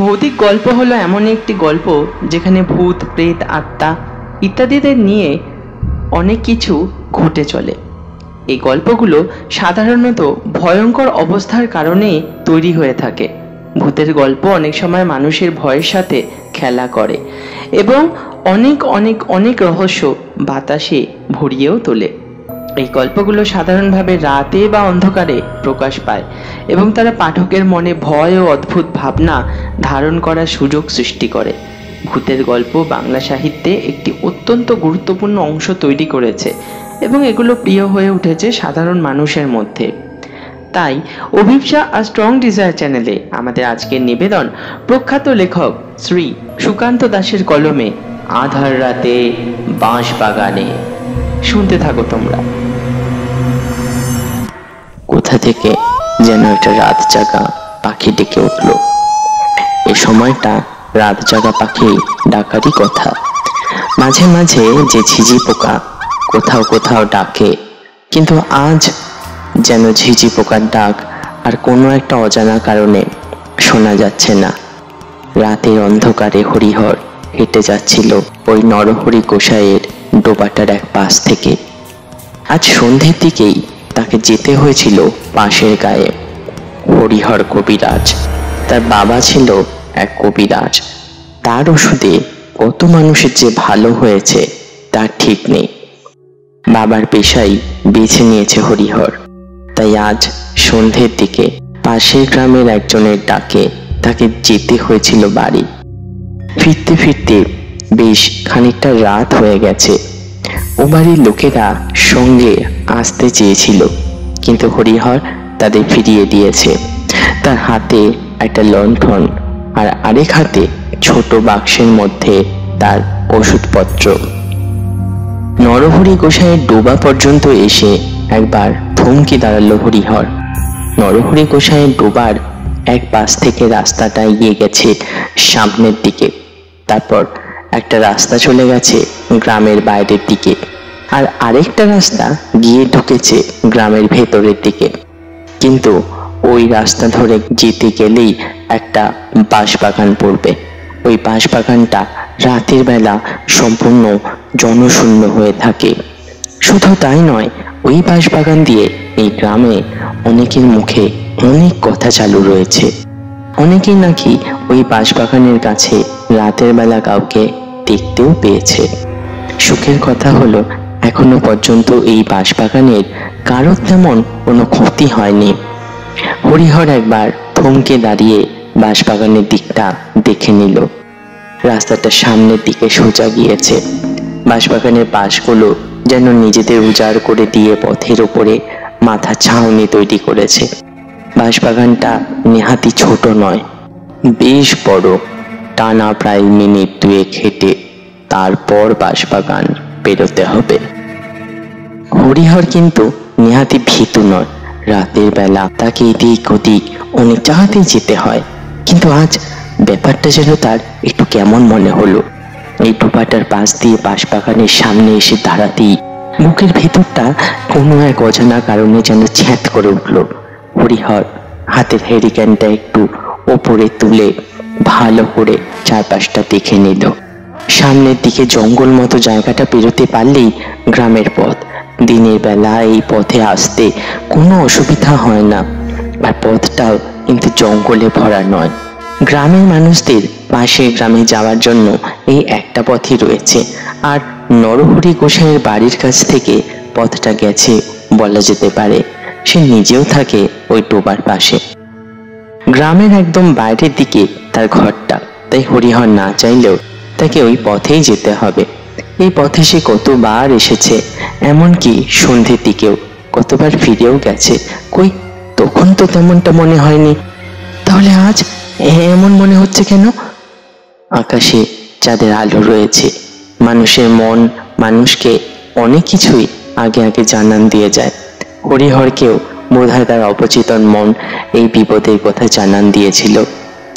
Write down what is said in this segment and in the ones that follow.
ভৌতিক গল্প হলো এমন একটি গল্প যেখানে ভূত, প্রেত, আত্মা ইত্যাদিদের নিয়ে অনেক কিছু ঘটে চলে। এই গল্পগুলো সাধারণত ভয়ঙ্কর অবস্থার কারণে তৈরি হয়ে থাকে। ভূতের গল্প অনেক সময় মানুষের ভয়ের সাথে খেলা করে এবং অনেক অনেক অনেক রহস্য বাতাসে ভরিয়েও তোলে। এই গল্পগুলো সাধারণভাবে রাতে বা অন্ধকারে প্রকাশ পায় এবং তারা পাঠকের মনে ভয় ও অদ্ভুত ভাবনা ধারণ করার সুযোগ সৃষ্টি করে। ভূতের গল্প বাংলা সাহিত্যে একটি অত্যন্ত গুরুত্বপূর্ণ অংশ তৈরি করেছে এবং এগুলো প্রিয় হয়ে উঠেছে সাধারণ মানুষের মধ্যে। তাই অভিপ্সা আর স্ট্রং ডিজায়ার চ্যানেলে আমাদের আজকের নিবেদন প্রখ্যাত লেখক শ্রী সুকান্ত দাসের কলমে আধার রাতে বাঁশ বাগানে। শুনতে থাকো তোমরা। কোথা থেকে যেন একটা রাত জাগা পাখি ডেকে উঠল। এ সময়টা রাত জাগা পাখি ডাকারই কথা। মাঝে মাঝে যে ঝিঝি পোকা কোথাও কোথাও ডাকে, কিন্তু আজ যেন ঝিঝি পোকার ডাক আর কোনো একটা অজানা কারণে শোনা যাচ্ছে না। রাতের অন্ধকারে হরিহর হেঁটে যাচ্ছিল ওই নরহরি গোসাইয়ের ডোবাটার এক পাশ থেকে। আজ সন্ধ্যের দিকেই তাকে যেতে হয়েছিল পাশের গায়ে। হরিহর কবিরাজ, তার বাবা ছিল এক কবিরাজ। তার ওষুধে কত মানুষের যে ভালো হয়েছে তার ঠিক নেই। বাবার পেশাই বেছে নিয়েছে হরিহর। তাই আজ সন্ধ্যের দিকে পাশের গ্রামের একজনের ডাকে তাকে যেতে হয়েছিল বাড়ি। ফিরতে ফিরতে বেশ খানিকটা রাত হয়ে গেছে। ও বাড়ির লোকেরা সঙ্গে আসতে চেয়েছিল, কিন্তু হরিহর তাদের ফিরিয়ে দিয়েছে। তার হাতে একটা লণ্ঠন আর আরেক হাতে ছোট বাক্সের মধ্যে তার ওষুধপত্র। নরহরি গোসাইয়ের ডোবা পর্যন্ত এসে একবার থমকে দাঁড়ালো হরিহর। নরহরি গোসাইয়ের ডোবার এক পাশ থেকে রাস্তাটা এগিয়ে গেছে সামনের দিকে, তারপর একটা রাস্তা চলে গেছে গ্রামের বাইরের দিকে, আর আরেকটা রাস্তা গিয়ে ঢুকেছে গ্রামের ভেতরের দিকে। কিন্তু ওই রাস্তা ধরে যেতে গেলেই একটা বাঁশবাগান পড়বে। ওই বাঁশবাগানটা রাতের বেলা সম্পূর্ণ জনশূন্য হয়ে থাকে। শুধু তাই নয়, ওই বাঁশবাগান দিয়ে এই গ্রামে অনেকের মুখে অনেক কথা চালু রয়েছে। অনেকেই নাকি ওই বাঁশবাগানের কাছে রাতের বেলা কাউকে দেখতেও পেয়েছে। সুখের কথা হলো এখনো পর্যন্ত এই বাঁশবাগানের কারো তেমন কোনো ক্ষতি হয়নি। হরিহর একবার থমকে দাঁড়িয়ে বাঁশবাগানের দিকটা দেখে নিল। রাস্তাটা সামনের দিকে সোজা গিয়েছে। বাঁশবাগানের বাঁশগুলো যেন নিজেদের উজাড় করে দিয়ে পথের ওপরে মাথা ছাউনি তৈরি করেছে। বাঁশবাগানটা নেহাতি ছোট নয়, বেশ বড়। টানা প্রায় মিনিট দুয়েক হেঁটে তারপর বাঁশবাগান পেরোতে হবে। হরিহর কিন্তু নেহাতি ভীতু নয়। রাতের বেলা তাকে এদিক ওদিক অনেক জায়গাতেই যেতে হয়, কিন্তু আজ ব্যাপারটা যেন তার একটু কেমন মনে হলো। এই ডোবাটার পাশ দিয়ে বাঁশবাগানের সামনে এসে দাঁড়াতেই বুকের ভেতরটা কোনো এক অজানা কারণে যেন ছ্যাঁত করে উঠল। হরিহর হাতের হেরিকেনটা একটু ওপরে তুলে ভালো করে চারপাশটা দেখে নিল। সামনের দিকে জঙ্গল মতো জায়গাটা পেরোতে পারলেই গ্রামের পথ। দিনের বেলা এই পথে আসতে কোনো অসুবিধা হয় না, আর পথটাও কিন্তু জঙ্গলে ভরা নয়। গ্রামের মানুষদের পাশের গ্রামে যাওয়ার জন্য এই একটা পথই রয়েছে, আর নরহরি গোসাইয়ের বাড়ির কাছ থেকে পথটা গেছে বলা যেতে পারে। সে নিজেও থাকে ওই ডোবার পাশে। গ্রামের একদম বাইরের দিকে তার ঘরটা, তাই হরিহর না চাইলেও তাকে ওই পথেই যেতে হবে। এই পথে সে কতবার এসেছে, এমনকি সন্ধ্যের দিকেও কতবার ফিরেও গেছে। কই তখন তো তেমনটা মনে হয়নি, তাহলে আজ এমন মনে হচ্ছে কেন? আকাশে চাঁদের আলো রয়েছে। মানুষের মন মানুষকে অনেক কিছুই আগে আগে জানান দিয়ে যায়। হরিহরকেও বোধহয় তার অবচেতন মন এই বিপদের কথা জানান দিয়েছিল,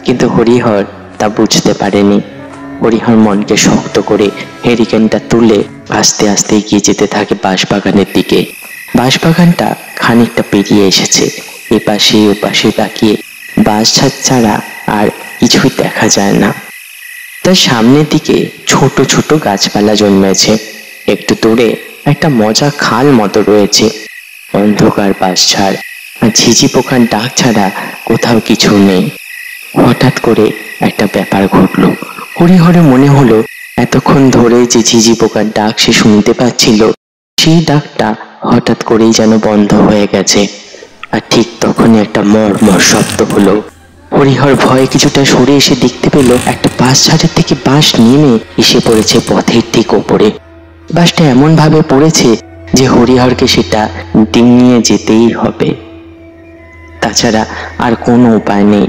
কিন্তু হরিহর তা বুঝতে পারেনি। হরিহর মনকে শক্ত করে হেরিকেনটা তুলে আস্তে আস্তে এগিয়ে যেতে থাকে বাঁশবাগানের দিকে। বাঁশবাগানটা খানিকটা পেরিয়ে এসেছে। এপাশে ওপাশে তাকিয়ে বাঁশ ছাড়া আর কিছুই দেখা যায় না। তার সামনের দিকে ছোট ছোট গাছপালা জন্মেছে, একটু দূরে একটা মজা খাল মতো রয়েছে। অন্ধকার বাঁশঝাড় আর ঝিঝি পোকার ডাক ছাড়া কোথাও কিছু নেই। হঠাৎ করে একটা ব্যাপার ঘটলো। হরিহরের মনে হলো এতক্ষণ ধরে যে ঝিঝি পোকার ডাক সে শুনতে পাচ্ছিল, সেই ডাকটা হঠাৎ করেই যেন বন্ধ হয়ে গেছে। আর ঠিক তখনই একটা মর্মর শব্দ হলো। হরিহর ভয়ে কিছুটা সরে এসে দেখতে পেল একটা বাঁশঝাড়ের থেকে বাঁশ নেমে এসে পড়েছে পথের ঠিক ওপরে। বাঁশটা এমন ভাবে পড়েছে যে হরিহরকে সেটা ডিঙিয়ে যেতেই হবে, তাছাড়া আর কোনো উপায় নেই।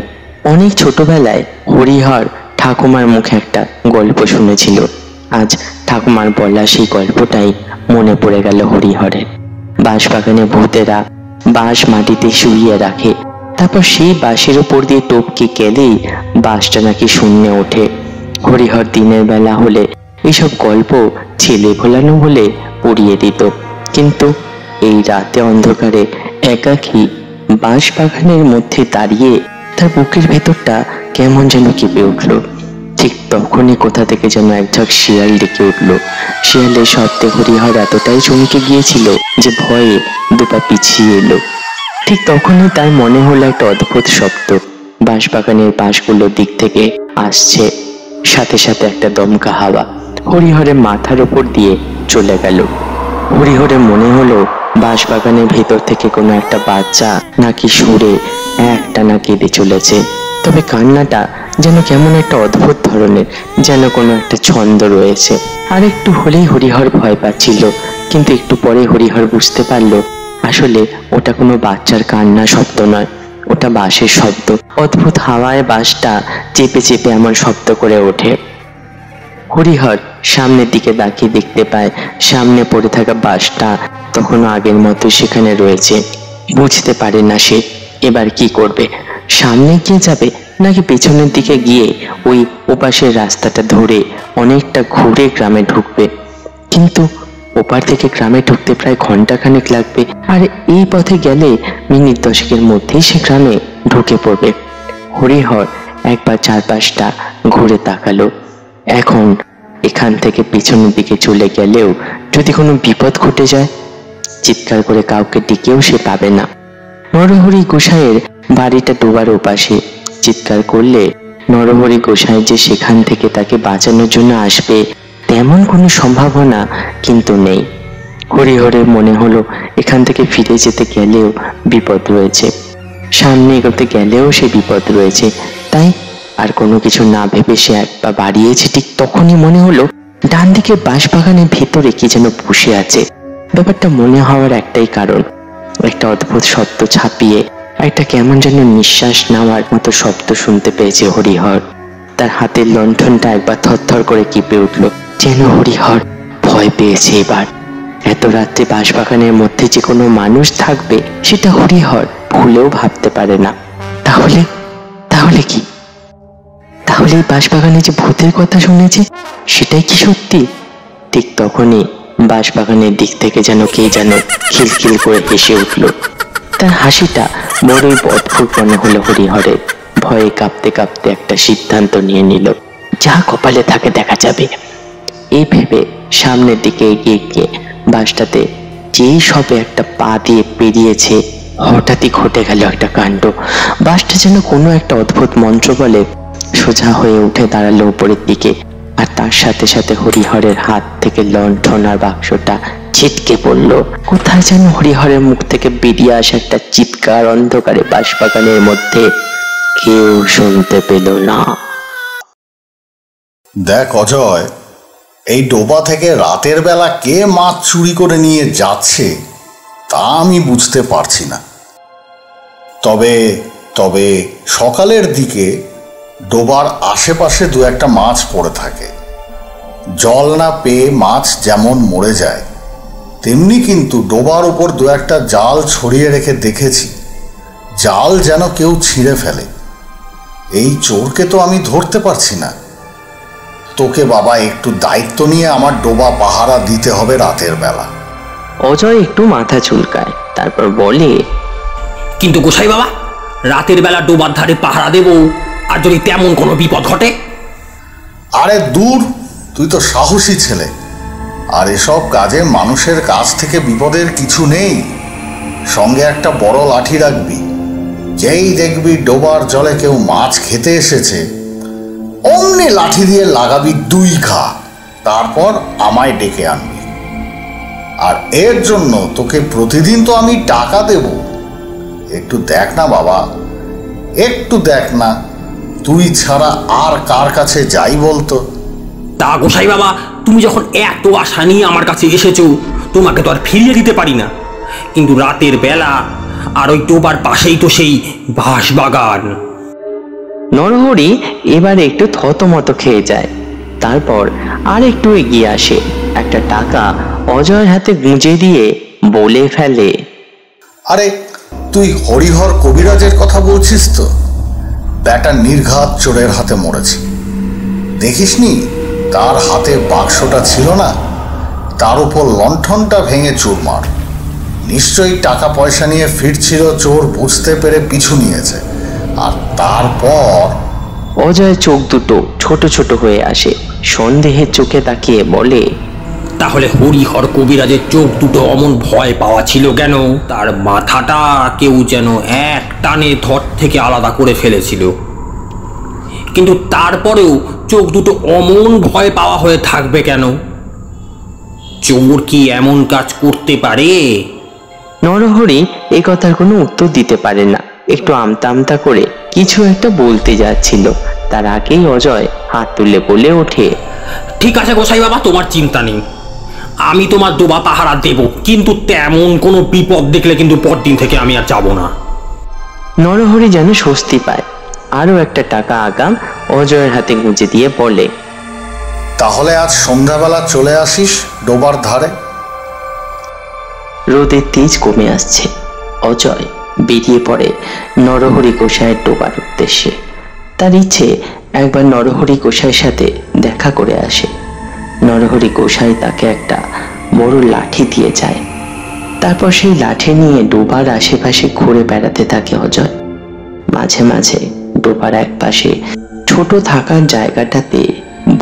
অনেক ছোটবেলায় হরিহর ঠাকুমার মুখে একটা গল্প শুনেছিল। আজ ঠাকুমার বলা সেই গল্পটাই মনে পড়ে গেল হরিহরের। বাঁশবাগানে ভূতেরা বাঁশ মাটিতে শুইয়ে রাখে, তারপর সেই বাঁশের উপর দিয়ে টপকে গেলেই বাঁশটা নাকি শূন্যে ওঠে। হরিহর দিনের বেলা হলে এইসব গল্প ছেলে ভোলানো বলে উড়িয়ে দিত, কিন্তু এই রাতে অন্ধকারে একাকী বাঁশবাগানের মধ্যে দাঁড়িয়ে তার বুকের ভেতরটা কেমন যেন কেঁপে উঠল। ঠিক তখনই কোথা থেকে যেন একঝাঁক শিয়াল ডেকে উঠল। শিয়ালের শব্দে হরিহর এতটাই চমকে গিয়েছিল যে ভয়ে দুপা পিছিয়ে এলো। ঠিক তখনই তার মনে হলো একটা অদ্ভুত শব্দ বাঁশবাগানের বাঁশগুলোর দিক থেকে আসছে, সাথে সাথে একটা দমকা হাওয়া হরিহরের মাথার উপর দিয়ে চলে গেল। হরিহরের মনে হলো বাঁশবাগানের ভেতর থেকে কোনো একটা বাচ্চা নাকি সুরে একটানা কেঁদে চলেছে, তবে কান্নাটা যেন কেমন একটা অদ্ভুত ধরনের, যেন কোনো একটা ছন্দ রয়েছে। আর একটু হলেই হরিহর ভয় পাচ্ছিল, কিন্তু একটু পরে হরিহর বুঝতে পারলো আসলে ওটা কোনো বাচ্চার কান্না শব্দ নয়, ওটা বাঁশের শব্দ। অদ্ভুত হাওয়ায় বাঁশটা চেপে চেপে এমন শব্দ করে ওঠে। হরিহর সামনের দিকে তাকিয়ে দেখতে পায় সামনে পড়ে থাকা বাঁশটা তখনও আগের মতো সেখানে রয়েছে। বুঝতে পারে না সে এবার কি করবে, সামনে গিয়ে যাবে নাকি পেছনের দিকে গিয়ে ওই ওপাশের রাস্তাটা ধরে অনেকটা ঘুরে গ্রামে ঢুকবে। কিন্তু ওপার থেকে গ্রামে ঢুকতে প্রায় ঘন্টাখানেক লাগবে, আর এই পথে গেলে মিনিট 10 মধ্যেই সে গ্রামে ঢুকে পড়বে। হরিহর একবার চারপাশটা ঘুরে তাকালো। এখন এখান থেকে পিছনের দিকে চলে গেলেও যদি কোনো বিপদ ঘটে যায়, চিৎকার করে কাউকে ডেকেও সে পাবে না। নরহরি গোসাইয়ের বাড়িটা ডোবার ওপাশে। চিৎকার করলে নরহরি গোসাই যে সেখান থেকে তাকে বাঁচানোর জন্য আসবে তেমন কোনো সম্ভাবনা কিন্তু নেই। হরিহরের মনে হলো এখান থেকে ফিরে যেতে গেলেও বিপদ রয়েছে, সামনে এগোতে গেলেও সে বিপদ রয়েছে। তাই আর কোনো কিছু না ভেবে সে এক পা বাড়িয়েছে। ঠিক তখনই মনে হলো ডান দিকে বাঁশবাগানের ভেতরে কি যেন বসে আছে। ব্যাপারটা মনে হওয়ার একটাই কারণ, একটা অদ্ভুত শব্দ ছাপিয়ে একটা কেমন যেন নিঃশ্বাস নেওয়ার মতো শব্দ শুনতে পেয়েছে হরিহর। তার হাতের লণ্ঠনটা একবার থরথর করে কেঁপে উঠল, যেন হরিহর ভয় পেয়েছে এবার। এত রাত্রে বাঁশবাগানের মধ্যে যে কোনো মানুষ থাকবে সেটা হরিহর ভুলেও ভাবতে পারে না। তাহলে কি? তাহলে এই বাঁশবাগানে যে ভূতের কথা শুনেছে সেটাই কি সত্যি? ঠিক তখনই বাঁশবাগানের দিক থেকে যেন কে যেন খিলখিল করে হেসে উঠল। তার হাসিটা বড়ই অদ্ভুত মনে হলো হরিহরের। ভয়ে কাঁপতে কাঁপতে একটা সিদ্ধান্ত নিয়ে নিল, যা কপালে থাকে দেখা যাবে। এই ভেবে সামনের দিকে এগিয়ে গিয়ে বাঁশটাতে যেই সবে একটা পা দিয়ে পেরিয়েছে, হঠাৎই ঘটে গেল একটা কাণ্ড। বাঁশটা যেন কোনো একটা অদ্ভুত মন্ত্র বলে সোজা হয়ে উঠে দাঁড়ালো উপরের দিকে, আর তার সাথে সাথে হরিহরের হাত থেকে লণ্ঠন আর বাক্সটা ছিটকে পড়ল। কোথায় যেন হরিহরের মুখ থেকে বেরিয়ে আসা একটা চিৎকার অন্ধকারে বাঁশবাগানের মধ্যে কেউ শুনতে পেল না। দেখ অজয়, এই ডোবা থেকে রাতের বেলা কে মাছ চুরি করে নিয়ে যাচ্ছে তা আমি বুঝতে পারছি না। তবে সকালের দিকে ডোবার আশেপাশে দু একটা মাছ পড়ে থাকে। জল না পেয়ে মাছ যেমন মরে যায়, তেমনি কিন্তু ডোবার উপর দু একটা জাল ছড়িয়ে রেখে দেখেছি, জাল যেন কেউ ছিঁড়ে ফেলে। এই চোরকে তো আমি ধরতে পারছি না। তোকে বাবা একটু দায়িত্ব নিয়ে আমার ডোবা পাহারা দিতে হবে রাতের বেলা। অজয় একটু মাথা চুলকায়, তারপর বলে, কিন্তু গোসাই বাবা, রাতের বেলা ডোবার ধারে পাহারা দেব আর যদি তেমন কোনো বিপদ ঘটে? আরে দূর, তুই তো সাহসী ছেলে, আর এসব কাজে মানুষের কাছ থেকে বিপদের কিছু নেই। সঙ্গে একটা বড় লাঠি রাখবি। যেই দেখবি ডোবার জলে কেউ মাছ খেতে এসেছে, অমনি লাঠি দিয়ে লাগাবি 2 ঘা, তারপর আমায় ডেকে আনবি। আর এর জন্য তোকে প্রতিদিন তো আমি টাকা দেব। একটু দেখ না বাবা, একটু দেখ না, তুই ছাড়া আর কার কাছে যাই বলতো? তা গোসাই বাবা, তুমি যখন এত আশা নিয়ে আমার কাছে এসেছো, তোমাকে তো আর ফিরিয়ে দিতে পারি না। কিন্তু রাতের বেলা আর ওই ডোবার পাশেই তো সেই বাঁশবাগান। নরহরি এবার একটু থতমত খেয়ে যায়। তারপর আর একটু এগিয়ে আসে, একটা টাকা অজয়ের হাতে গুঁজে দিয়ে বলে ফেলে, আরে তুই হরিহর কবিরাজের কথা বলছিস তো? ব্যাটা নির্ঘাত চোরের হাতে মরেছে। দেখিসনি তার হাতে বাক্সটা ছিল না? তার উপর লণ্ঠনটা ভেঙে চুরমার। নিশ্চয়ই টাকা পয়সা নিয়ে ফিরছিল, চোর বুঝতে পেরে পিছু নিয়েছে। আর তারপর অজয়ের চোখ দুটো ছোট ছোট হয়ে আসে, সন্দেহের চোখে তাকিয়ে বলে, তাহলে হরিহর কবিরাজের চোখ দুটো অমন ভয় পাওয়া ছিল কেন? তার মাথাটা কেউ যেন এক টানে ধর থেকে আলাদা করে ফেলেছিল। কিন্তু তারপরেও চোখ দুটো অমন ভয় পাওয়া হয়ে থাকবে কেন? চোর কি এমন কাজ করতে পারে? নরহরি এ কথার কোনো উত্তর দিতে পারে না। একটু আমতা আমতা করে কিছু একটা বলতে যাচ্ছিল, তার আগেই অজয় হাত তুলে বলে ওঠে, ঠিক আছে গোসাই বাবা, তোমার চিন্তা নেই, আমি তোমার ডোবা পাহারা দেব, কিন্তু তেমন কোনো বিপদ দেখলে কিন্তু পরদিন থেকে আমি আর যাব না। নরহরি যেন স্বস্তি পায়। আরো একটা টাকা আগাম অজয়ের হাতে গুঁজে দিয়ে বলে, তাহলে আজ সন্ধ্যাবেলা চলে আসিস ডোবার ধারে। রোদের তেজ কমে আসছে। অজয় বেরিয়ে পড়ে নরহরি গোসাইয়ের ডোবার উদ্দেশ্যে। তার ইচ্ছে একবার নরহরি গোসাইয়ের সাথে দেখা করে আসে। নরহরি গোসাই তাকে একটা বড় লাঠি দিয়ে যায়। তারপর সেই লাঠি নিয়ে ডোবার আশেপাশে ঘুরে বেড়াতে থাকে অজয়। মাঝে মাঝে ডোবার এক পাশে ছোট থাকার জায়গাটাতে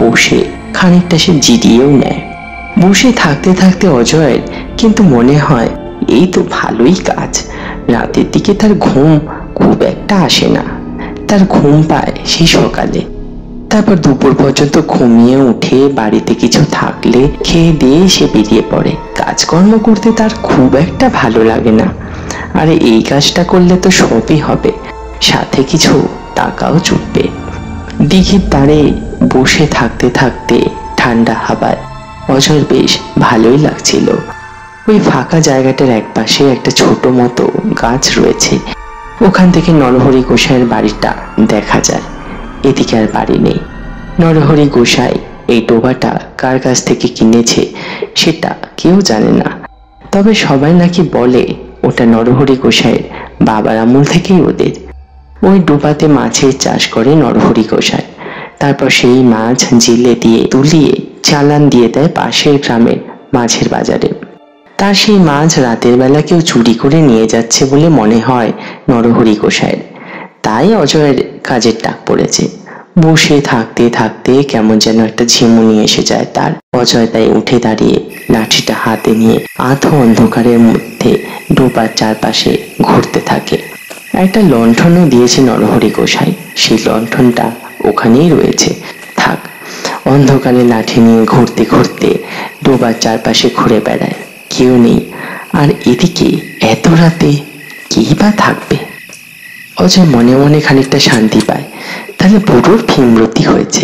বসে খানিকটা সে জিরিয়েও নেয়। বসে থাকতে থাকতে অজয়ের কিন্তু মনে হয় এই তো ভালোই কাজ। রাতের দিকে তার ঘুম খুব একটা আসে না। তার ঘুম পায় সেই সকালে। তারপর দুপুর পর্যন্ত ঘুমিয়ে উঠে বাড়িতে কিছু থাকলে খেয়ে দিয়ে সে বেরিয়ে পড়ে। কাজকর্ম করতে তার খুব একটা ভালো লাগে না। আর এই কাজটা করলে তো সবই হবে, সাথে কিছু টাকাও জুটবে। দিঘির ধারে বসে থাকতে থাকতে ঠান্ডা হাওয়ায় অজয়ের বেশ ভালোই লাগছিল। ওই ফাঁকা জায়গাটার একপাশে একটা ছোট মতো গাছ রয়েছে। ওখান থেকে নরহরি গোসাইয়ের বাড়িটা দেখা যায়। এদিকে আর বাড়ি নেই। নরহরি গোসাই এই ডোবাটা কার কাছ থেকে কিনেছে সেটা কেউ জানে না। তবে সবাই নাকি বলে ওটা নরহরি গোসাইয়ের বাবার আমল থেকেই ওদের। ওই ডোবাতে মাছের চাষ করে নরহরি গোসাই। তারপর সেই মাছ জেলে দিয়ে তুলিয়ে চালান দিয়ে দেয় পাশের গ্রামের মাছের বাজারে। তার সেই মাছ রাতের বেলা কেউ চুরি করে নিয়ে যাচ্ছে বলে মনে হয় নরহরি গোসাইয়ের। তাই অজয়ের কাজের ডাক পড়েছে। বসে থাকতে থাকতে কেমন যেন একটা ঝিমুনি এসে যায় তার। অজয় তাই উঠে দাঁড়িয়ে লাঠিটা হাতে নিয়ে আধো অন্ধকারের মধ্যে ডোবার চারপাশে ঘুরতে থাকে। একটা লণ্ঠনও দিয়েছে নরহরি গোসাই, সেই লণ্ঠনটা ওখানেই রয়েছে। থাক, অন্ধকারে লাঠি নিয়ে ঘুরতে ঘুরতে ডোবার চারপাশে ঘুরে বেড়ায়। কেউ নেই। আর এদিকে এত রাতে কেই বা থাকবে? অজয় মনে মনে খানিকটা শান্তি পায়। তাহলে পুরো ভীমরতি হয়েছে।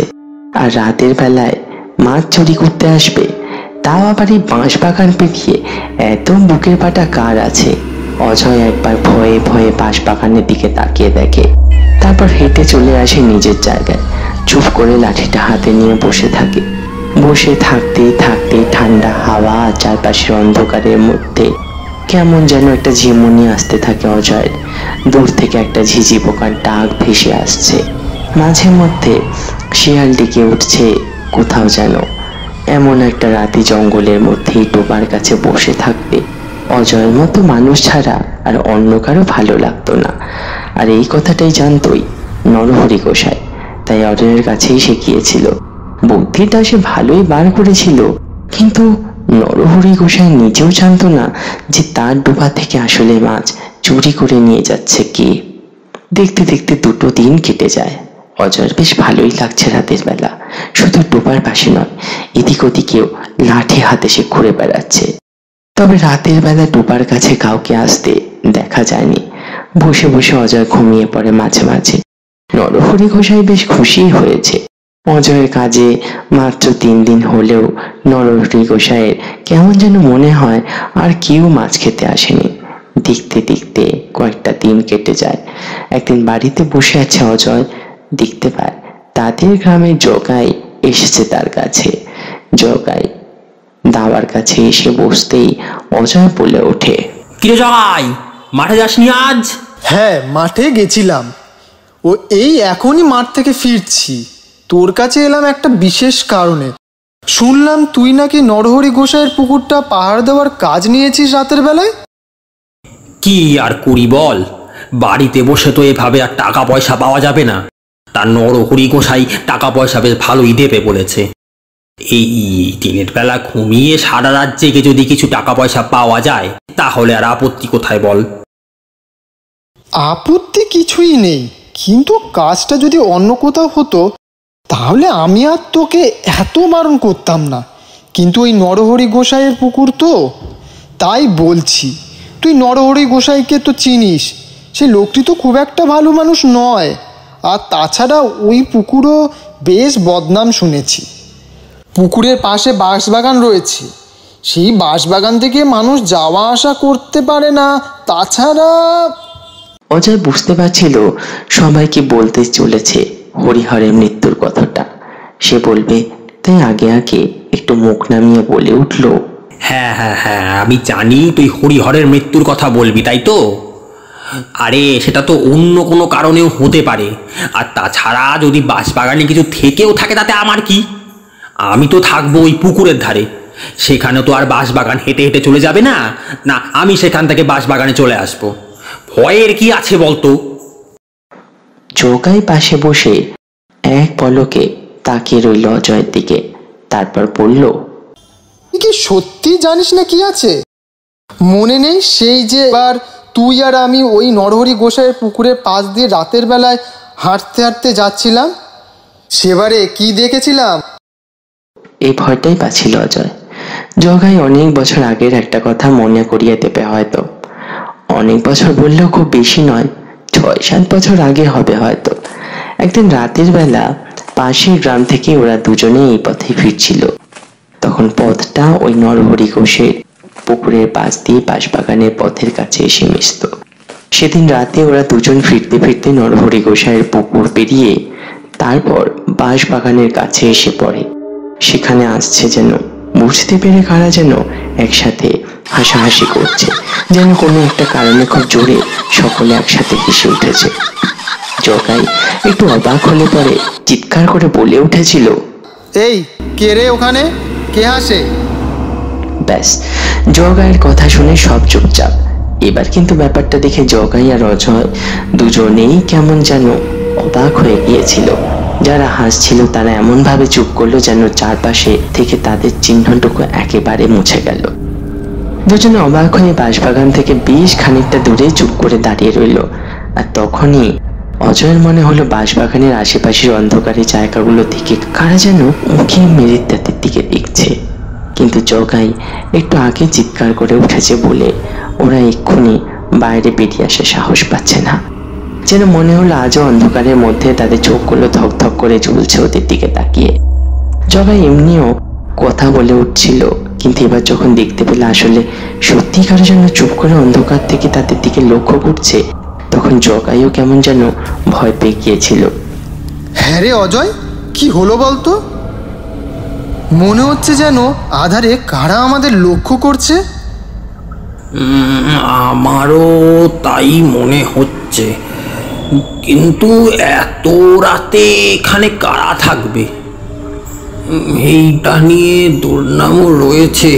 আর রাতের বেলায় মাছ চুরি করতে আসবে, তাও আবার এই বাঁশ বাগান পেরিয়ে, এত বুকের পাটা কার আছে? অজয় একবার ভয়ে ভয়ে বাঁশ বাগানের দিকে তাকিয়ে দেখে। তারপর হেঁটে চলে আসে নিজের জায়গায়। চুপ করে লাঠিটা হাতে নিয়ে বসে থাকে। বসে থাকতে থাকতে ঠান্ডা হাওয়া চারপাশের অন্ধকারের মধ্যে কেমন যেন একটা ঝিমুনি আসতে থাকে অজয়ের। দূর থেকে একটা ঝিঝি পোকার ডাক ভেসে আসছে। মাঝে মধ্যে শিয়াল ডেকে উঠছে কোথাও যেন। এমন একটা রাতে জঙ্গলের মধ্যেই ডোবার কাছে বসে থাকবে অজয়ের মতো মানুষ ছাড়া আর অন্য কারো ভালো লাগতো না। আর এই কথাটাই জানতোই নরহরি গোসাই, তাই অজয়ের কাছেই সে গিয়েছিল। বুদ্ধিটা সে ভালোই বার করেছিল, কিন্তু নরহরি গোসাই নিজেও জানতো না যে তার ডোবা থেকে আসলে মাছ চুরি করে নিয়ে যাচ্ছে কে। দেখতে দেখতে 2 দিন কেটে যায়। অজয়ের বেশ ভালোই লাগছে রাতের বেলা, শুধু ডোবার পাশে নয়, এদিক ওদিকেও লাঠি হাতে সে ঘুরে বেড়াচ্ছে। তবে রাতের বেলা ডোবার কাছে কাউকে আসতে দেখা যায়নি। বসে বসে অজয় ঘুমিয়ে পড়ে মাঝে মাঝে। নরহরি গোসাই বেশ খুশি হয়েছে। অজয়ের কাজে মাত্র 3 দিন হলেও নরহরি গোসাইয়ের কেমন যেন মনে হয় আর কেউ মাছ খেতে আসেনি। দেখতে দেখতে কয়েকটা দিন কেটে যায়। একদিন বাড়িতে বসে আছে অজয়, দেখতে পায় তাদের গ্রামে জগাই এসেছে তার কাছে। জগাই দাওয়ার কাছে এসে বসতেই অজয় বলে ওঠে, কিরে জগাই, মাঠে যাসনি আজ? হ্যাঁ, মাঠে গেছিলাম। ও এই এখনই মাঠ থেকে ফিরছি। তোর কাছে এলাম একটা বিশেষ কারণে। শুনলাম তুই নাকি নরহরি গোসাইয়ের পুকুরটা পাহাড় দেওয়ার কাজ নিয়েছিস রাতের বেলায়। কি আর করি বল, বাড়িতে বসে তো এভাবে আর টাকা পয়সা পাওয়া যাবে না। তার নরহরি গোসাই টাকা পয়সা বেশ ভালোই দেবে বলেছে। এই দিনের বেলা ঘুমিয়ে সারা রাত জেগে যদি কিছু টাকা পয়সা পাওয়া যায় তাহলে আর আপত্তি কোথায় বল? আপত্তি কিছুই নেই, কিন্তু কাজটা যদি অন্য কোথাও হতো তাহলে আমি আর তোকে এত বারণ করতাম না। কিন্তু ওই নরহরি গোসাইয়ের পুকুর তো, তাই বলছি। তুই নরহরি গোসাইকে তো চিনিস, সে লোকটি তো খুব একটা ভালো মানুষ নয়। আর তাছাড়া ওই পুকুরও বেশ বদনাম শুনেছি। পুকুরের পাশে বাঁশবাগান রয়েছে, সেই বাঁশবাগান থেকে মানুষ যাওয়া আসা করতে পারে না। তাছাড়া অজয় বুঝতে পারছিল সবাইকে বলতে চলেছে হরিহরের মৃত্যুর কথাটা। সে বলবে, তাই আগে আগে একটু মুখ নামিয়ে বলে উঠল, হ্যাঁ হ্যাঁ হ্যাঁ, আমি জানি তুই হরিহরের মৃত্যুর কথা বলবি, তাই তো? আরে সেটা তো অন্য কোনো কারণেও হতে পারে। আর তাছাড়া যদি বাঁশবাগানে কিছু থেকেও থাকে তাতে আমার কি? আমি তো থাকবো ওই পুকুরের ধারে। সেখানে তো আর বাঁশবাগান হেঁটে হেঁটে চলে যাবে না। না, আমি সেখান থেকে বাঁশবাগানে চলে আসবো। ভয়ের কি আছে বলতো? জগাই পাশে বসে এক পলকে তাকিয়ে রইল অজয়ের দিকে, তারপর বলল, তুই কি সত্যি জানিস না কি আছে? মনে নেই সেই যে এবার তুই আর আমি ওই নরহরি গোসাইয়ের পুকুরের পাশ দিয়ে রাতের বেলায় হাঁটতে হাঁটতে যাচ্ছিলাম? সেবারে কি দেখেছিলাম? এই ভয়টাই পাচ্ছিল অজয়। জগাই অনেক বছর আগের একটা কথা মনে করিয়ে দেবে হয়তো। অনেক বছর বললেও খুব বেশি নয়, 6-7 বছর আগে হবে হয়তো। একদিন রাতের বেলা পাশের গ্রাম থেকে ওরা দুজনে এই পথে ফিরছিল। তখন পথটা ওই নরহরি গোসের পুকুরের পাশ দিয়ে বাঁশবাগানের পথের কাছে এসে মিশত। সেদিন রাতে ওরা দুজন ফিরতে ফিরতে নরহরি গোসাইয়ের পুকুর পেরিয়ে তারপর বাঁশবাগানের কাছে এসে পড়ে। সেখানে আসছে যেন বুঝতে পেরে কারা যেন একসাথে হাসাহাসি করছে, যেন কোনো একটা কারণে খুব জোরে সকলে একসাথে হেসে উঠেছে। জগাই একটু অবাক হলে পরে চিৎকার করে বলে উঠেছিল, এই কে রে ওখানে, কে হাসে? ব্যাস, জগাইয়ের কথা শুনে সব চুপচাপ। এবার কিন্তু ব্যাপারটা দেখে জগাই আর অজয় দুজনেই কেমন যেন অবাক হয়ে গিয়েছিল। যারা হাসছিল তারা এমন ভাবে চুপ করলো যেন চারপাশে থেকে তাদের চিহ্নটুকু একেবারে মুছে গেল। দুজনে অবাক হয়ে বাঁশবাগান থেকে বেশ খানিকটা দূরে চুপ করে দাঁড়িয়ে রইল। আর তখনই অজয়ের মনে হলো বাঁশবাগানের আশেপাশের অন্ধকারে জায়গাগুলো থেকে কারা যেন উঁকি মেরে তাদের দিকে দেখছে। কিন্তু জগাই একটু আগে চিৎকার করে উঠেছে বলে ওরা এক্ষুনি বাইরে বেরিয়ে আসে সাহস পাচ্ছে না। যেন মনে হলো আজও অন্ধকারের মধ্যে তাদের চোখগুলো ধকধক করে ঝুলছে ওদের দিকে তাকিয়ে। জগাই এমনিও কথা বলে উঠছিল, কিন্তু এবার যখন দেখতে পেলে আসলে সত্যিকারের জন্য চুপ করে অন্ধকার থেকে তাদের দিকে লক্ষ্য করছে, তখন জগাইও কেমন যেন ভয় পেয়ে গিয়েছিল। হ্যাঁ রে অজয়, কি হলো বলতো? মনে হচ্ছে যেন আধারে কারা আমাদের লক্ষ্য করছে। আমারও তাই মনে হচ্ছে, কিন্তু এত রাতে এখানে কারা থাকবে? এইটা নিয়ে দুর্নামও রয়েছে।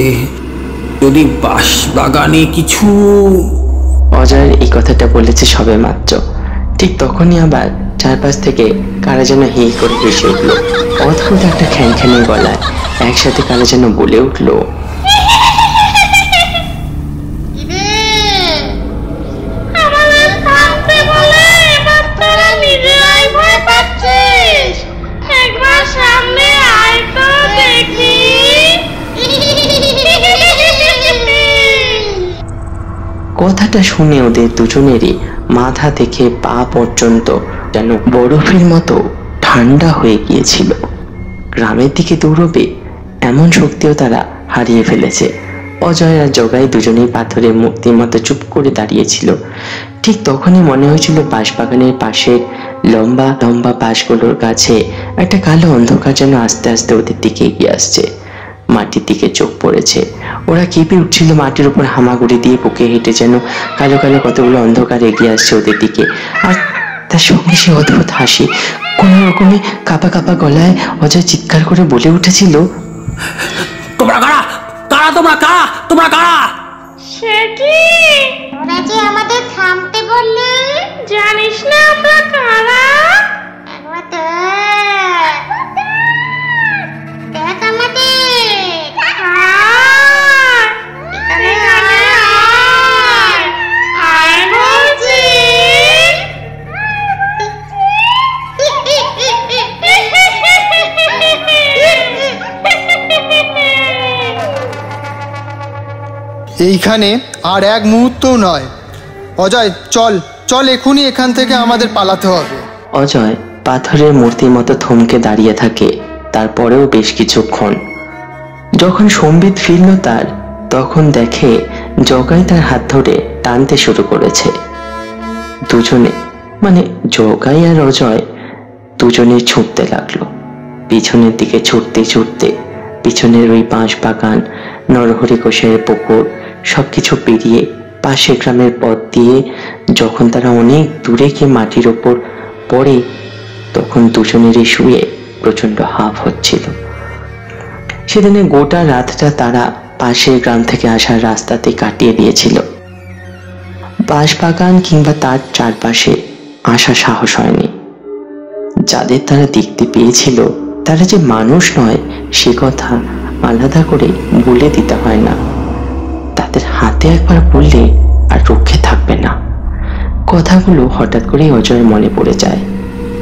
যদি বাঁশবাগানে কিছু... অজয় এই কথাটা বলেছে সবে মাত্র, ঠিক তখনই আবার চারপাশ থেকে কারা যেন হি করে হেসে উঠল। অদ্ভুত একটা খ্যানখ্যানে গলায় একসাথে কারা যেন বলে উঠল, কথাটা শুনে ওদের দুজনেরই মাথা থেকে পা পর্যন্ত যেন বরফের মতো ঠান্ডা হয়ে গিয়েছিল। গ্রামের দিকে দৌড়বে এমন শক্তিও তারা হারিয়ে ফেলেছে। অজয় আর জগাই দুজনেই পাথরের মূর্তির মতো চুপ করে দাঁড়িয়েছিল। ঠিক তখনই মনে হয়েছিল বাঁশবাগানের পাশে লম্বা লম্বা বাঁশগুলোর কাছে একটা কালো অন্ধকার যেন আস্তে আস্তে ওদের দিকে এগিয়ে আসছে। মাটির দিকে চোখ পড়েছে, ওরা কেঁপে উঠছিল। মাটির উপর হামাগুড়ি দিয়ে বুকে হেঁটে যেন কালো কালো কতগুলো অন্ধকার এগিয়ে আসছে ওদের দিকে। আর তার সঙ্গে সে অদ্ভুত হাসি। কোনো রকমে কাঁপা কাঁপা গলায় অজয় চিৎকার করে বলে উঠেছিল, তোমরা কারা? কারা তোমরা? কারা তোমরা? কারা? সে কি? ওরা যে আমাদের থামতে বললে, জানিস না আমরা কারা? একবার দেখ আমাদের। এইখানে আর এক মুহূর্তও নয়। অজয় চল চল, এখনই এখান থেকে আমাদের পালাতে হবে। অজয় পাথরের মূর্তির মতো থমকে দাঁড়িয়ে থাকে। তারপরেও বেশ কিছুক্ষণ। যখন সম্বিত ফিরল তার, তখন দেখে জগাই তার হাত ধরে টানতে শুরু করেছে। দুজনে মানে জগাই আর অজয় দুজনে ছুটতে লাগলো। পিছনের দিকে ছুটতে ছুটতে পিছনের ওই বাঁশ বাগান, নরহরি গোসাইয়ের পুকুর সবকিছু পেরিয়ে পাশের গ্রামের পথ দিয়ে যখন তারা অনেক দূরে গিয়ে মাটির ওপর পড়ে, তখন দুজনেরই শুয়ে প্রচন্ড হাঁফ হচ্ছিল। সেদিনে গোটা রাতটা তারা পাশের গ্রাম থেকে আসার রাস্তাতে কাটিয়ে দিয়েছিল। বাঁশবাগান কিংবা তার চারপাশে আসা সাহস হয়নি। যাদের তারা দেখতে পেয়েছিল তারা যে মানুষ নয় সে কথা আলাদা করে বলে দিতে হয় না। তাদের হাতে একবার পড়লে আর রক্ষে থাকবে না। কথাগুলো হঠাৎ করেই অজয়ের মনে পড়ে যায়।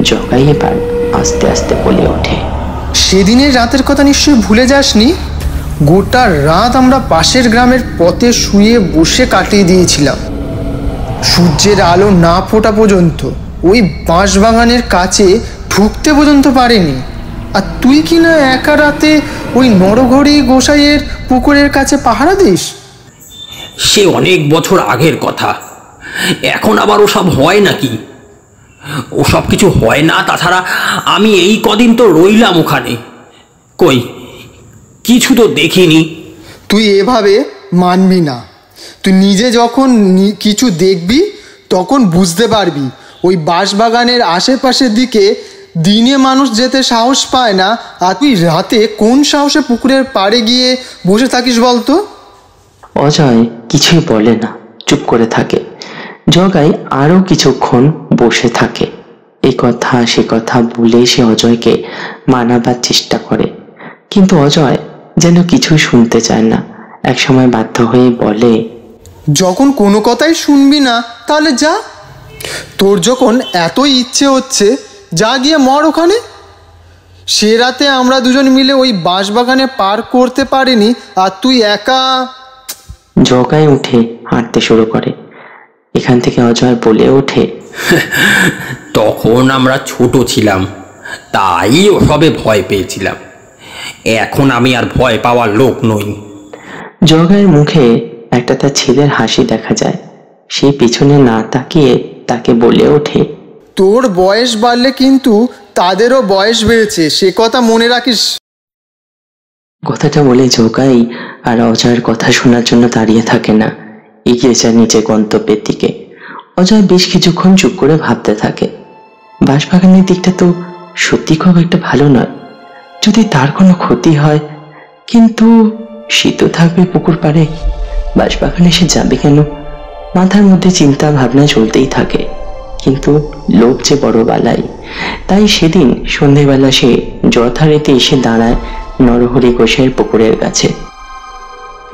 জগাই এবার আস্তে আস্তে বলে ওঠে, সেদিনের রাতের কথা নিশ্চয়ই ভুলে যাসনি? গোটা রাত আমরা পাশের গ্রামের পথে শুয়ে বসে কাটিয়ে দিয়েছিলাম, সূর্যের আলো না ফোটা পর্যন্ত। ওই বাঁশবাগানের কাছে ঢুকতে পর্যন্ত পারেনি। আর তুই কি না একা রাতে ওই নরহরি গোসাইয়ের পুকুরের কাছে পাহারা দিস? সে অনেক বছর আগের কথা। এখন আবার ওসব হয় নাকি? ওসব কিছু হয় না। তাছাড়া আমি এই কদিন তো রইলাম ওখানে, কই কিছু তো দেখিনি। তুই এভাবে মানবি না। তুই নিজে যখন কিছু দেখবি তখন বুঝতে পারবি। ওই বাঁশবাগানের আশেপাশের দিকে দিনে মানুষ যেতে সাহস পায় না, আর তুই রাতে কোন সাহসে পুকুরের পাড়ে গিয়ে বসে থাকিস বলতো? অজয় কিছুই বলে না, চুপ করে থাকে। জগাই আরো কিছুক্ষণ বসে থাকে। এই কথা সে কথা বলে সে অজয়কে মানাবার চেষ্টা করে, কিন্তু অজয় যেন কিছুই শুনতে চায় না। একসময় বাধ্য হয়ে বলে, যখন কোনো কথাই শুনবি না তাহলে যা। তোর যখন এতই ইচ্ছে হচ্ছে যা গিয়ে মর ওখানে। সে রাতে আমরা দুজন মিলে ওই বাঁশবাগানে পার করতে পারিনি, আর তুই একা। জগাই উঠে হাঁটতে শুরু করে। এখান থেকে অজয় বলে ওঠে, তখন আমরা ছোট ছিলাম, তাই ওসবে ভয় পেয়েছিলাম। এখন আমি আর ভয় পাওয়ার লোক নই। জগাইয়ের মুখে একটা তার ছেলের হাসি দেখা যায়। সে পিছনে না তাকিয়ে তাকে বলে ওঠে, তোর বয়স বাড়লে কিন্তু তাদেরও বয়স বেড়েছে, সে কথা মনে রাখিস। কথাটা বলে জগাই আর অজয়ের কথা শোনার জন্য দাঁড়িয়ে থাকে না, এগিয়ে যায় নিজের গন্তব্যের দিকে। অজয় বেশ কিছুক্ষণ চুপ করে ভাবতে থাকে। বাঁশবাগানের দিকটা তো সত্যি খুব একটা ভালো নয়, যদি তার কোনো ক্ষতি হয়। কিন্তু শীতও থাকবে পুকুর পাড়ে, বাঁশবাগানে সে যাবে কেন? মাথার মধ্যে চিন্তা ভাবনা চলতেই থাকে। কিন্তু লোভ যে বড় বালাই। তাই সেদিন সন্ধেবেলা সে যথারীতি এসে দাঁড়ায় নরহরি গোসাইয়ের পুকুরের কাছে।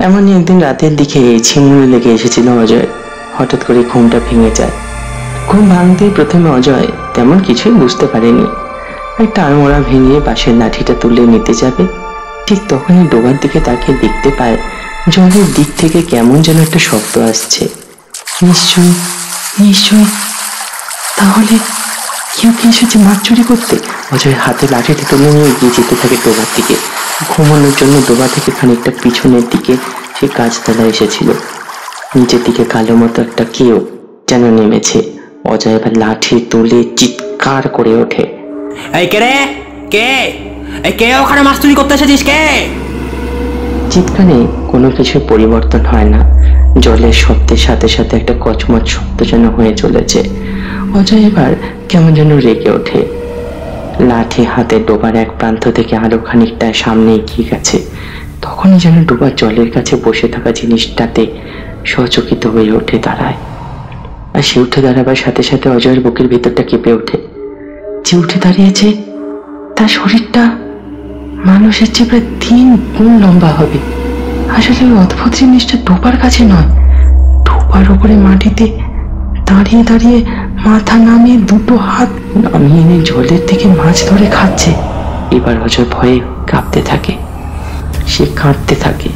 এমনই একদিন রাতের দিকে ঝিমুনি লেগে এসেছিল অজয়। হঠাৎ করে ঘুমটা ভেঙে যায়। ঘুম ভাঙতেই প্রথমে অজয় তেমন কিছুই বুঝতে পারেনি। একটা আড়মোড়া ভেঙে পাশের লাঠিটা তুলে নিতে যাবে, ঠিক তখনই ডোবার দিকে তাকিয়ে দেখতে পায় জলের দিক থেকে কেমন যেন একটা শব্দ আসছে। নিশ্চয়ই নিশ্চয়ই তাহলে কেউ কি এসেছে মাছ চুরি করতে? অজয় হাতে লাঠিটা তুলে নিয়ে এগিয়ে যেতে থাকে ডোবার দিকে। ঘুমানোর জন্য ডোবা থেকে খানিকটা পিছনের দিকে সে গাছতলা এসেছিল। নিচের দিকে কালো মতো একটা কেউ যেন নেমেছে। অজয় এবার লাঠি তুলে চিৎকার করে ওঠে, এই কে রে? কে? এই কে ওখানে মাছ চুরি করতে এসেছিস? কে? চিৎকারে কোনো কিছু পরিবর্তন হয় না। জলের শব্দের সাথে সাথে একটা কচমচ শব্দ যেন হয়ে চলেছে। অজয় এবার কেমন যেন রেগে ওঠে। লাঠি হাতে ডোবার এক প্রান্ত থেকে আরো খানিকটা সামনে এগিয়ে গেছে। তখনই যেন ডোবার জলের কাছে বসে থাকা জিনিসটাতে সচকিত হয়ে ওঠে, দাঁড়ায়। আর সে উঠে দাঁড়াবার সাথে সাথে অজয়ের বুকের ভিতরটা কেঁপে ওঠে। যে উঠে দাঁড়িয়েছে তার শরীরটা মানুষের চেয়ে প্রায় 3 গুণ লম্বা হবে। আসলে ওই অদ্ভুত জিনিসটা ডোবার কাছে নয়, ডোবার উপরে মাটিতে দাঁড়িয়ে দাঁড়িয়ে মাথা নামিয়ে দুটো হাত নামিয়ে এনে জলের থেকে মাছ ধরে খাচ্ছে। এবার অজয় ভয়ে কাঁপতে থাকে, সে কাঁদতে থাকে।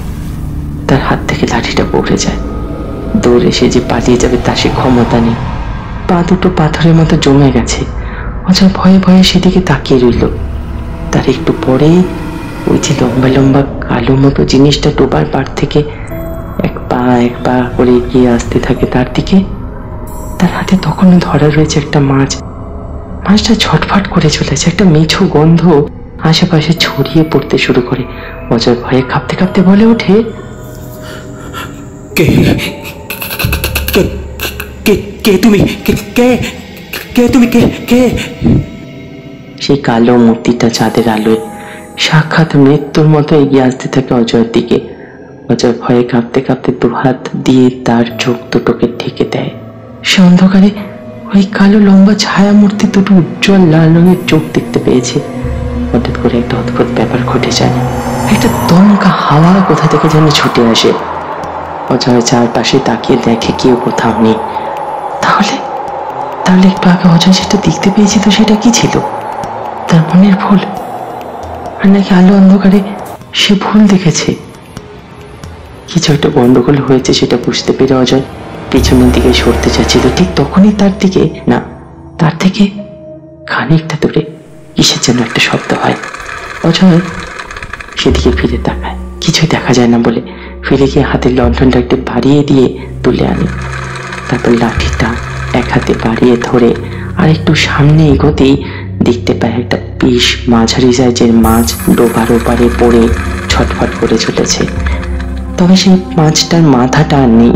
তার হাত থেকে লাঠিটা পড়ে যায়। দৌড়ে সে যে পালিয়ে যাবে তা সে ক্ষমতা নেই। পা দুটো পাথরের মতো জমে গেছে। অজয় ভয়ে ভয়ে সেদিকে তাকিয়ে রইল। তার একটু পরেই ওই যে লম্বা লম্বা কালো মতো জিনিসটা ডোবার পাড় থেকে এক পা করে এগিয়ে আসতে থাকে তার দিকে। তার হাতে তখনও ধরা রয়েছে একটা মাছ। মাছটা ছটফট করে চলেছে। একটা মিঠু গন্ধ আশেপাশে ছড়িয়ে পড়তে শুরু করে। অজয় ভয়ে কাঁপতে কাঁপতে বলে ওঠে, কে? কে? কে? কে তুমি? কে? কে? কে তুমি? কে? কে? সেই কালো মূর্তিটা চাঁদের আলোয় সাক্ষাৎ মৃত্যুর মতো এগিয়ে আসতে থাকে অজয়ের দিকে। অজয় ভয়ে কাঁপতে কাঁপতে দুহাত দিয়ে তার চোখ দুটোকে ঢেকে দেয়। সে অন্ধকারে ওই কালো লম্বা ছায়া মূর্তি দুটো উজ্জ্বল লাল রঙের চোখ দেখতে পেয়েছে। হঠাৎ করে একটা অদ্ভুত ব্যাপার ঘটে যায়। একটা দমকা হাওয়া কোথা থেকে যেন ছুটে আসে। অজয় চারপাশে তাকিয়ে দেখে কেউ কোথাও নেই। তাহলে তাহলে একটু আগে অজয় যেটা দেখতে পেয়েছি তো সেটা কি ছিল? তার মনের ভুল? আর নাকি আলো অন্ধকারে সে ভুল দেখেছে? কিছু একটা গন্ডগোল হয়েছে সেটা বুঝতে পেরে অজয় পিছনের দিকে সরতে চাচ্ছিল। ঠিক তখনই তার দিকে না, তার থেকে খানিকটা দূরে কিসের যেন একটা শব্দ হয়। অজয় সেদিকে ফিরে তাকায়, কিছুই দেখা যায় না বলে ফিরে গিয়ে হাতের লণ্ঠনটা একটু বাড়িয়ে দিয়ে তুলে আনে। তারপর লাঠিটা এক হাতে বাড়িয়ে ধরে আর একটু সামনে এগোতেই দেখতে পায় একটা বেশ মাঝারি সাইজের মাছ ডোবার ওপারে পড়ে ছটফট করে চলেছে। তবে সেই মাছটার মাথাটা আর নেই।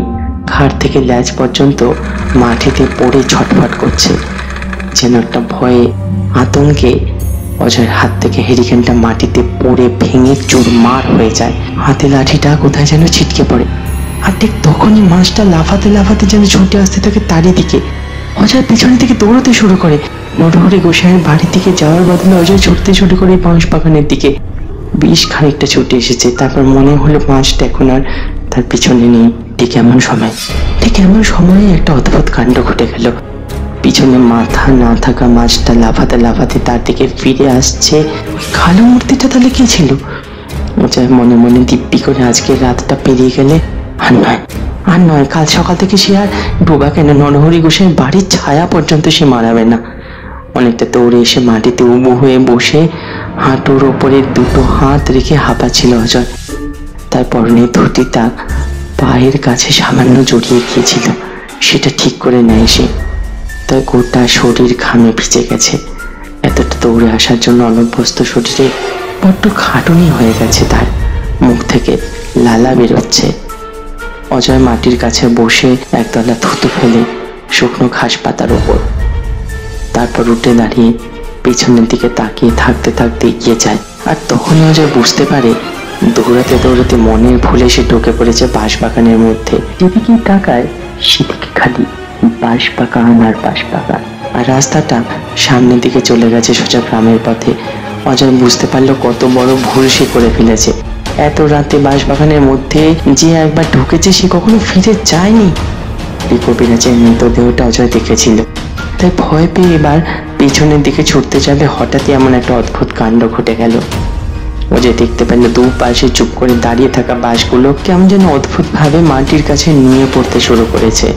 ঘাড় থেকে ল্যাজ পর্যন্ত মাটিতে পড়ে ছটফট করছে। যেন একটা ভয়ে আতঙ্কে অজয়ের হাত থেকে হেরিকেনটা মাটিতে পড়ে ভেঙে চুরমার হয়ে যায়। হাতে লাঠিটা কোথায় যেন ছিটকে পড়ে। আর ঠিক তখনই মাছটা লাফাতে লাফাতে যেন ছুটে আসতে থাকে তারই দিকে। অজয় পিছনের দিকে দৌড়াতে শুরু করে। নরহরি গোসাইয়ের বাড়ির দিকে যাওয়ার বদলে অজয় ছুটতে শুরু করে বাঁশ বাগানের দিকে। বেশ খানিকটা ছুটে এসেছে। তারপর মনে হলো মাছটা এখন আর তার পিছনে নেই। ঠিক এমন সময়ে একটা অদ্ভুত কাণ্ড ঘটে গেল। পিছনে মাথা না থাকা মাছটা লাফাতে লাফাতে তার দিকে ফিরে আসছে। কালো মূর্তিটা তাহলে কি ছিল? অজয় মনে মনে দিব্যি করে আজকের রাতটা পেরিয়ে গেলে আর নয় কাল সকাল থেকে সে আর ডোবা কেন, নরহরি গোসাইয়ের বাড়ির ছায়া পর্যন্ত সে মারাবে না। অনেকটা দৌড়ে এসে মাটিতে উবু হয়ে বসে হাঁটুর ওপরে দুটো হাত রেখে হাঁপাচ্ছিল অজয়। তার পরনে ধুতিটা পায়ের কাছে সামান্য জড়িয়ে গিয়েছিল, সেটা ঠিক করে নেয় সে। তার গোটা শরীর ঘামে ভিজে গেছে। এতটা দৌড়ে আসার জন্য অনভ্যস্ত শরীরে বড্ড খাটুনি হয়ে গেছে। তার মুখ থেকে লালা বেরোচ্ছে। অজয় মাটির কাছে বসে একতলা থুতু ফেলে শুকনো ঘাস পাতার উপর। তারপর উঠে দাঁড়িয়ে পেছনের দিকে তাকিয়ে থাকতে থাকতে এগিয়ে যায়। আর তখনই অজয় বুঝতে পারে দৌড়াতে দৌড়াতে মনের ভুলে সে ঢুকে পড়েছে বাঁশবাগানের মধ্যে। যেদিকে তাকায় সেদিকে খালি বাঁশবাগান আর বাঁশবাগান, আর রাস্তাটা সামনের দিকে চলে গেছে সোজা গ্রামের পথে। অজয় বুঝতে পারলো কত বড় ভুল সে করে ফেলেছে। এত রাতে বাঁশবাগানের মধ্যে যে একবার ঢুকেছে সে কখনো ফিরে যায়নি। কবিরাজের মৃতদেহটা অজয় দেখেছিল, তাই ভয় পেয়ে এবার পেছনের দিকে ছুটতে যাবে। হঠাৎই এমন একটা অদ্ভুত কাণ্ড ঘটে গেল। অজয় দেখতে পেল দুপাশে চুপ করে দাঁড়িয়ে থাকা বাঁশগুলো কেমন যেন অদ্ভুত ভাবে মাটির কাছে নুয়ে পড়তে শুরু করেছে,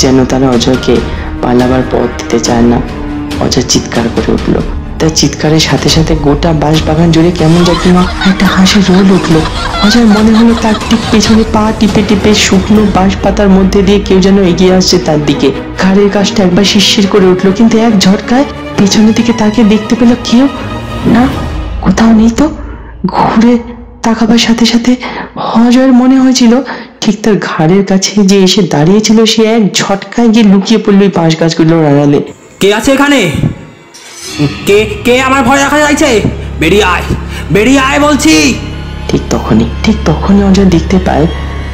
যেন তারা অজয়কে পালাবার পথ দিতে চায় না। অজয় চিৎকার করে উঠল। তার চিৎকারের সাথে সাথে গোটা বাঁশবাগান জুড়ে কেমন যেন একটা হাসির রোল উঠল। অজয় মনে হলো তার ঠিক পেছনে পা টিপে টিপে শুকনো বাঁশ পাতার মধ্যে দিয়ে কেউ যেন এগিয়ে আসছে তার দিকে। ঘাড়ের কাছটা একবার শিরশির করে উঠলো, কিন্তু এক ঝটকায় পেছনের দিকে তাকিয়ে দেখতে পেল কেউ না, কোথাও নেই তো। ঘুরে তাকাবার সাথে সাথে অজয়ের মনে হয়েছিল ঠিক তার ঘাড়ের কাছে যে এসে দাঁড়িয়েছিল সে এক ঝটকায় গিয়ে লুকিয়ে পড়লো এই বাঁশ গাছগুলোর আড়ালে। কে আছে এখানে? কে কে আমার ভয় দেখা যাচ্ছে? বেরিয়ে আয়, বেরিয়ে আয় বলছি। ঠিক তখনই অজয় দেখতে পায়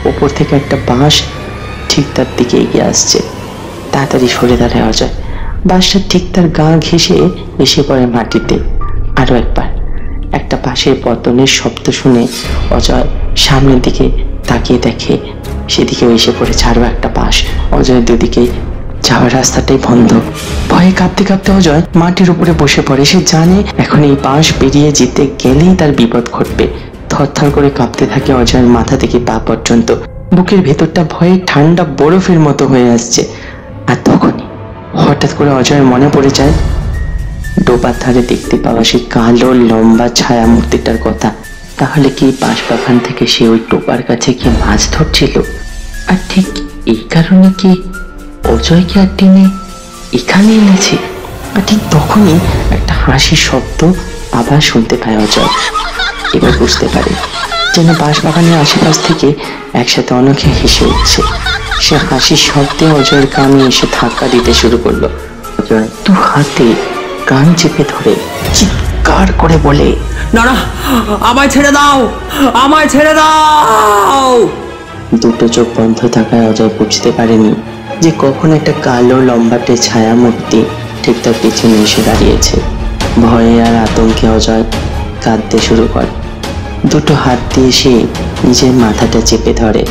ওপর থেকে একটা বাঁশ ঠিক তার দিকে এগিয়ে আসছে। তাড়াতাড়ি সরে দাঁড়ায় অজয়। বাঁশটা ঠিক তার গা ঘেঁষে এসে পড়ে মাটিতে। আরো একবার একটা বাঁশের পতনের শব্দ শুনে অজয় সামনের দিকে তাকিয়ে দেখে সেদিকেও এসে পড়েছে আরো একটা বাঁশ। অজয়ের দুদিকে যাওয়ার রাস্তাটাই বন্ধ। ভয়ে কাঁপতে কাঁপতে অজয় মাটির উপরে বসে পড়ে। সে জানে এখন এই বাঁশ পেরিয়ে যেতে গেলেই তার বিপদ ঘটবে। থরথর করে কাঁপতে থাকে অজয়ের মাথা থেকে পা পর্যন্ত। বুকের ভেতরটা ভয়ে ঠান্ডা বরফের মতো হয়ে আসছে। আর তখনই হঠাৎ করে অজয়ের মনে পড়ে যায় ডোবার ধারে দেখতে পাওয়া সেই কালো লম্বা ছায়া মূর্তিটার কথা। তাহলে কি বাঁশবাগান থেকে সে ওই ডোবার কাছে গিয়ে মাছ ধরছিল? আর ঠিক এই কারণে কি অজয়কে আর টেনে এখানে এনেছে? আর ঠিক তখনই একটা হাসির শব্দ আবার শুনতে পায় অজয়। এবার বুঝতে পারে যেন বাঁশবাগানের আশেপাশ থেকে একসাথে অনেকে হেসে উঠছে। সে হাসির শব্দে অজয়ের কানে এসে ধাক্কা দিতে শুরু করলো। অজয় দু হাতে কান চেপে ধরে চিৎকার করে বলে, না না, আমায় ছেড়ে দাও, আমায় ছেড়ে দাও। দুটো চোখ বন্ধ থাকায় অজয় বুঝতে পারেনি যে কখন একটা কালো লম্বাটে ছায়া মূর্তি ঠিক তার পিছনে এসে দাঁড়িয়েছে। ভয়ে আর আতঙ্কে অজয় কাঁদতে শুরু করে। দুটো হাত দিয়ে সে নিজের মাথাটা চেপে ধরে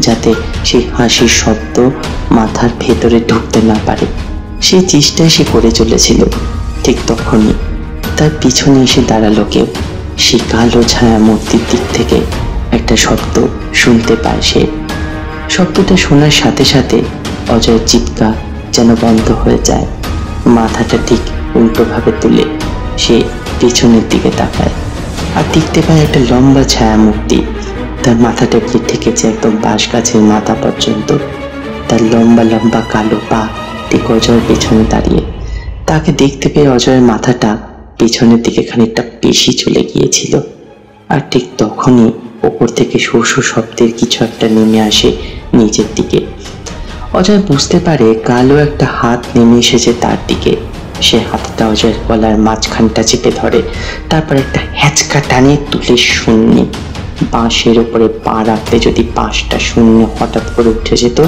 যাতে সেই হাসির শব্দ মাথার ভেতরে ঢুকতে না পারে। সেই চেষ্টায় সে করে চলেছিল। ঠিক তখনই তার পিছনে এসে দাঁড়ালো কেউ। সেই কালো ছায়া মূর্তির দিক থেকে একটা শব্দ শুনতে পায় সে। শব্দটা শোনার সাথে সাথে অজয়ের চিৎকার যেন বন্ধ হয়ে যায়। মাথাটা ঠিক উল্টোভাবে তুলে সে পিছনের দিকে তাকায় আর দেখতে পায় একটা লম্বা ছায়া মূর্তি। তার মাথাটা গিয়ে ঠেকেছে একদম বাঁশ গাছের মাথা পর্যন্ত। তার লম্বা লম্বা কালো পা ঠিক অজয়ের পেছনে দাঁড়িয়ে। তাকে দেখতে পেয়ে অজয়ের মাথাটা পেছনের দিকে খানিকটা বেশি চলে গিয়েছিল। আর ঠিক তখনই ওপর থেকে শো শো শব্দের কিছু একটা নেমে আসে নিচের দিকে। অজয় বুঝতে পারে কালো একটা হাত নেমে এসেছে তার দিকে। সে হাতটা অজয়ের গলার মাঝখানটা চেপে ধরে, তারপর একটা হ্যাঁচকা টানে তুলে শূন্যে। বাঁশের উপরে পা রাখতে যদি বাঁশটা শূন্য হঠাৎ করে উঠে যেত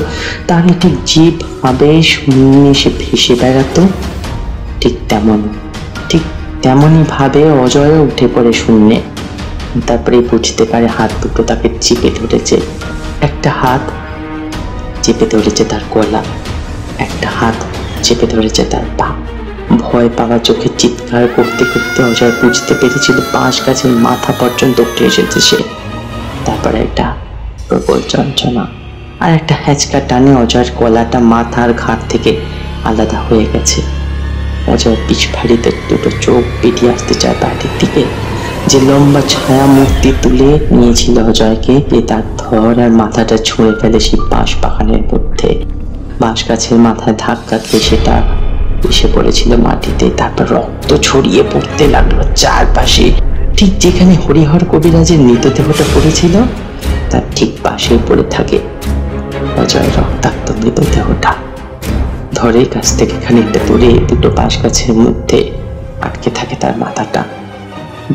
তাহলে ঠিক যেভাবে শূন্যে সে ভেসে বেড়াতো ঠিক তেমনই ভাবে অজয়ও উঠে পড়ে শূন্যে। তারপরে বুঝতে পারে হাত দুটো তাকে চেপে ধরেছে। একটা হাত চেপে ধরেছে তার গলা, একটা হাত চেপে ধরেছে তার পা। ভয় পাওয়া চোখে চিৎকার করতে করতে অজয় বুঝতে পেরেছিল বাঁশ গাছের মাথা পর্যন্ত উঠে এসেছে সে। তারপরে একটা প্রবল যন্ত্রণা আর একটা হ্যাঁচকা টানে অজয়ের গলাটা মাথার ঘাট থেকে আলাদা হয়ে গেছে। অজয় বিস্ফারিত দুটো চোখ বেরিয়ে আসতে চায় বাইরের দিকে। যে লম্বা ছায়া মূর্তি তুলে নিয়েছিল অজয়কে, যে তার ধর আর মাথাটা ছুঁড়ে ফেলে সেই বাঁশ বাগানের মধ্যে। বাঁশ গাছের মাথায় ধাক্কা খেয়ে সেটা এসে পড়েছিল মাটিতে। তারপর রক্ত ছড়িয়ে পড়তে লাগলো চারপাশে। ঠিক যেখানে হরিহর কবিরাজের মৃতদেহটা পড়েছিল তার ঠিক পাশে পড়ে থাকে অজয় রক্তাক্ত মৃতদেহটা। ধরের কাছ থেকে খানিকটা দূরে দুটো বাঁশ গাছের মধ্যে আটকে থাকে তার মাথাটা।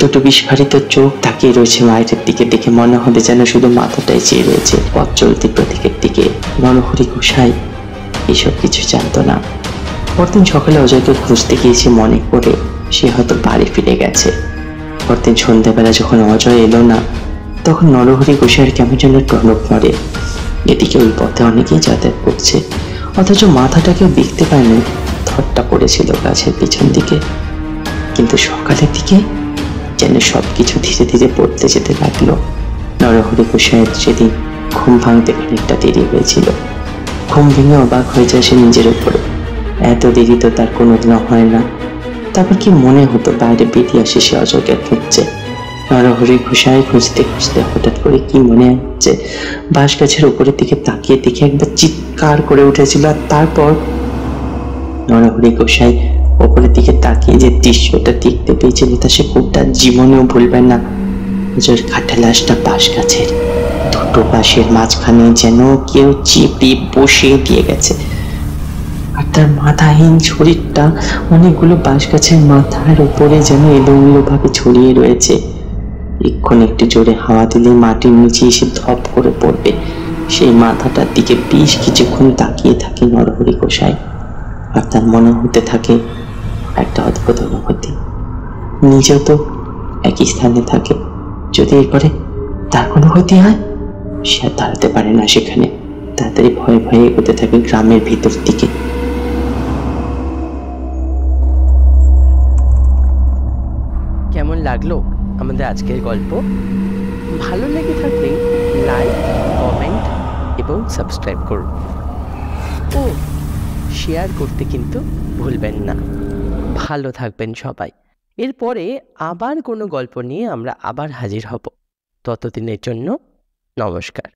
দুটো বিস্ফারিত চোখ তাকিয়ে রয়েছে মায়ের দিকে। দেখে মনে হবে যেন শুধু মাথাটাই চেয়ে রয়েছে পথ চলতি প্রতীকের দিকে। নরহরি গোসাই এসব কিছু জানতো না। পরদিন সকালে অজয়কে খুঁজতে গিয়েছি মনে করে সে হয়তো বাড়ি ফিরে গেছে। পরদিন সন্ধ্যাবেলা যখন অজয় এলো না, তখন নরহরি গোসাইয়ের কেমন যেন টনক নড়ে। এদিকে ওই পথে অনেকেই যাতায়াত করছে, অথচ মাথাটাকেও দেখতে পায়নি, থরটা পড়েছিল গাছের পিছন দিকে। কিন্তু সকালের দিকে যেন সবকিছু ধীরে ধীরে পড়তে যেতে লাগলো। নরহরি গোসাইয়ের সেদিন ঘুম ভাঙতে খানিকটা দেরি হয়েছিল। ঘুম ভেঙে অবাক হয়ে যায় সে নিজের উপরে। এত দেরি তো তার কোনোদিনও হয় না। তারপর কি মনে হতো বাইরে বেরিয়ে আসে সে অজয়কে খুঁজছে। নরহরি গোসাই খুঁজতে খুঁজতে হঠাৎ করে কি মনে হচ্ছে বাঁশ গাছের উপরের দিকে তাকিয়ে দেখে একবার চিৎকার করে উঠেছিল। আর তারপর নরহরি গোসাই ওপরের দিকে তাকিয়ে যে দৃশ্যটা দেখতে পেয়েছিল তা সে কোনটা জীবনেও ভুলবে না। অজয়ের খাটা লাশটা বাঁশ গাছের দুটো বাঁশের মাঝখানে যেন কেউ চেপে বসে দিয়ে গেছে, আর তার মাথাহীন শরীরটা অনেকগুলো বাঁশ গাছের মাথার উপরে যেন এলোমেলো ভাবে ছড়িয়ে রয়েছে। এক্ষণ একটু জোরে হাওয়া দিলে মাটির নিচে এসে ধপ করে পড়বে। সেই মাথাটার দিকে বেশ কিছুক্ষণ তাকিয়ে থাকে নরহরি গোসাই, আর তার মনে হতে থাকে একটা অদ্ভুত অনুভূতি। নিজেও তো একই স্থানে থাকে, যদি এরপরে তার কোনো ক্ষতি হয়। সে আর দাঁড়াতে পারে না সেখানে, তাড়াতাড়ি ভয়ে ভয়ে এগোতে থাকে গ্রামের ভিতর দিকে। কেমন লাগলো আমাদের আজকের গল্প? ভালো লেগে থাকলে লাইক, কমেন্ট এবং সাবস্ক্রাইব করুন ও শেয়ার করতে কিন্তু ভুলবেন না। ভালো থাকবেন সবাই। এরপরে আবার কোনো গল্প নিয়ে আমরা আবার হাজির হব। ততদিনের জন্য নমস্কার।